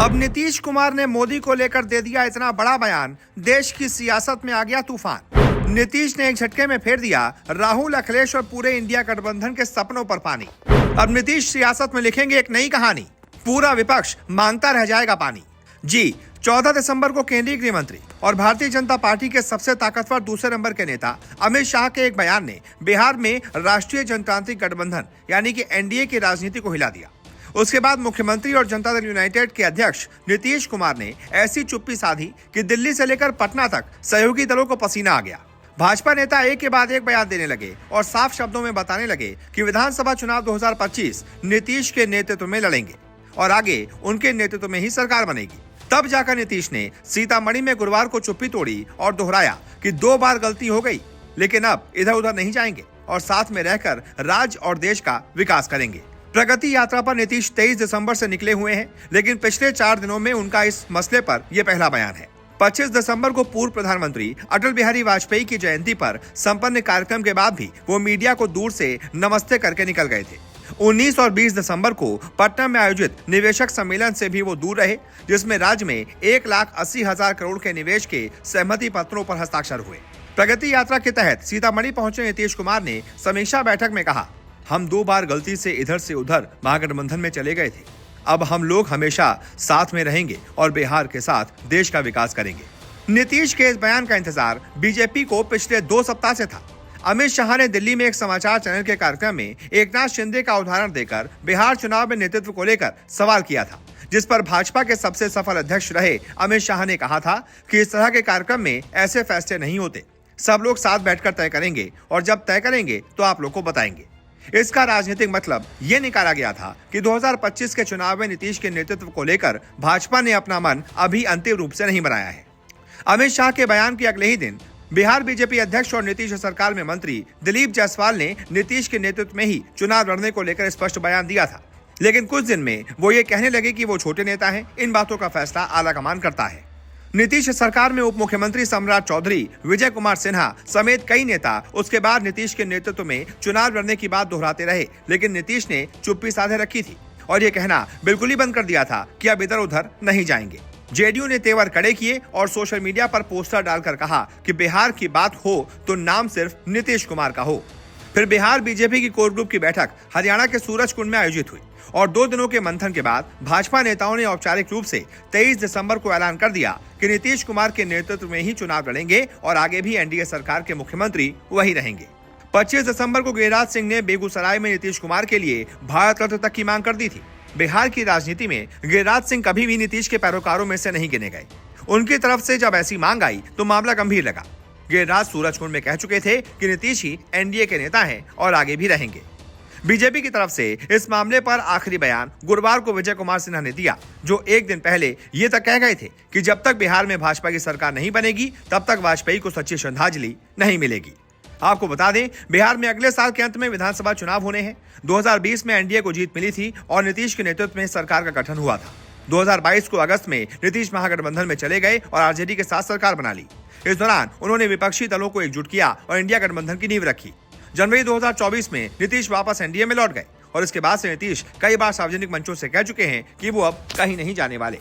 अब नीतीश कुमार ने मोदी को लेकर दे दिया इतना बड़ा बयान, देश की सियासत में आ गया तूफान। नीतीश ने एक झटके में फेर दिया राहुल, अखिलेश और पूरे इंडिया गठबंधन के सपनों पर पानी। अब नीतीश सियासत में लिखेंगे एक नई कहानी, पूरा विपक्ष मांगता रह जाएगा पानी। जी, 14 दिसंबर को केंद्रीय गृह मंत्री और भारतीय जनता पार्टी के सबसे ताकतवर दूसरे नंबर के नेता अमित शाह के एक बयान ने बिहार में राष्ट्रीय जनतांत्रिक गठबंधन यानी कि एनडीए की राजनीति को हिला दिया। उसके बाद मुख्यमंत्री और जनता दल यूनाइटेड के अध्यक्ष नीतीश कुमार ने ऐसी चुप्पी साधी कि दिल्ली से लेकर पटना तक सहयोगी दलों को पसीना आ गया। भाजपा नेता एक के बाद एक बयान देने लगे और साफ शब्दों में बताने लगे कि विधानसभा चुनाव 2025 नीतीश के नेतृत्व में लड़ेंगे और आगे उनके नेतृत्व में ही सरकार बनेगी। तब जाकर नीतीश ने सीतामढ़ी में गुरुवार को चुप्पी तोड़ी और दोहराया कि 2 बार गलती हो गई, लेकिन अब इधर उधर नहीं जाएंगे और साथ में रहकर राज्य और देश का विकास करेंगे। प्रगति यात्रा पर नीतीश 23 दिसंबर से निकले हुए हैं, लेकिन पिछले 4 दिनों में उनका इस मसले पर यह पहला बयान है। 25 दिसंबर को पूर्व प्रधानमंत्री अटल बिहारी वाजपेयी की जयंती पर संपन्न कार्यक्रम के बाद भी वो मीडिया को दूर से नमस्ते करके निकल गए थे। 19 और 20 दिसंबर को पटना में आयोजित निवेशक सम्मेलन से भी वो दूर रहे, जिसमें राज्य में 1,80,000 करोड़ के निवेश के सहमति पत्रों पर हस्ताक्षर हुए। प्रगति यात्रा के तहत सीतामढ़ी पहुंचे नीतीश कुमार ने समीक्षा बैठक में कहा, हम 2 बार गलती से इधर से उधर महागठबंधन में चले गए थे। अब हम लोग हमेशा साथ में रहेंगे और बिहार के साथ देश का विकास करेंगे। नीतीश के इस बयान का इंतजार बीजेपी को पिछले 2 सप्ताह से था। अमित शाह ने दिल्ली में एक समाचार चैनल के कार्यक्रम में एकनाथ शिंदे का उदाहरण देकर बिहार चुनाव में नेतृत्व को लेकर सवाल किया था, जिस पर भाजपा के सबसे सफल अध्यक्ष रहे अमित शाह ने कहा था कि इस तरह के कार्यक्रम में ऐसे फैसले नहीं होते, सब लोग साथ बैठकर तय करेंगे और जब तय करेंगे तो आप लोग को बताएंगे। इसका राजनीतिक मतलब ये निकाला गया था कि 2025 के चुनाव में नीतीश के नेतृत्व को लेकर भाजपा ने अपना मन अभी अंतिम रूप से नहीं बनाया है। अमित शाह के बयान के अगले ही दिन बिहार बीजेपी अध्यक्ष और नीतीश सरकार में मंत्री दिलीप जायसवाल ने नीतीश के नेतृत्व में ही चुनाव लड़ने को लेकर स्पष्ट बयान दिया था, लेकिन कुछ दिन में वो ये कहने लगे कि वो छोटे नेता हैं, इन बातों का फैसला आलाकमान करता है। नीतीश सरकार में उप मुख्यमंत्री सम्राट चौधरी, विजय कुमार सिन्हा समेत कई नेता उसके बाद नीतीश के नेतृत्व में चुनाव लड़ने की बात दोहराते रहे, लेकिन नीतीश ने चुप्पी साधे रखी थी और ये कहना बिल्कुल ही बंद कर दिया था कि अब इधर उधर नहीं जाएंगे। जेडीयू ने तेवर कड़े किए और सोशल मीडिया पर पोस्टर डालकर कहा कि बिहार की बात हो तो नाम सिर्फ नीतीश कुमार का हो। फिर बिहार बीजेपी की कोर ग्रुप की बैठक हरियाणा के सूरजकुंड में आयोजित हुई और 2 दिनों के मंथन के बाद भाजपा नेताओं ने औपचारिक रूप से 23 दिसंबर को ऐलान कर दिया कि नीतीश कुमार के नेतृत्व में ही चुनाव लड़ेंगे और आगे भी एनडीए सरकार के मुख्यमंत्री वही रहेंगे। 25 दिसंबर को गिरिराज सिंह ने बेगूसराय में नीतीश कुमार के लिए भारत रत्न तक की मांग कर दी थी। बिहार की राजनीति में गिरिराज सिंह कभी भी नीतीश के पैरोकारों में से नहीं गिने गए। उनकी तरफ से जब ऐसी मांग आई तो मामला गंभीर लगा। गिरिराज सूरजकुंड में कह चुके थे कि नीतीश ही एनडीए के नेता हैं और आगे भी रहेंगे। बीजेपी की तरफ से इस मामले पर आखिरी बयान गुरुवार को विजय कुमार सिन्हा ने दिया, जो एक दिन पहले ये तक कह गए थे कि जब तक बिहार में भाजपा की सरकार नहीं बनेगी तब तक वाजपेयी को सच्ची श्रद्धांजलि नहीं मिलेगी। आपको बता दें, बिहार में अगले साल के अंत में विधानसभा चुनाव होने हैं। 2020 में एनडीए को जीत मिली थी और नीतीश के नेतृत्व में सरकार का गठन हुआ था। 2022 को अगस्त में नीतीश महागठबंधन में चले गए और आरजेडी के साथ सरकार बना ली। इस दौरान उन्होंने विपक्षी दलों को एकजुट किया और इंडिया गठबंधन की नींव रखी। जनवरी 2024 में नीतीश वापस एनडीए में लौट गए और इसके बाद से नीतीश कई बार सार्वजनिक मंचों से कह चुके हैं कि वो अब कहीं नहीं जाने वाले।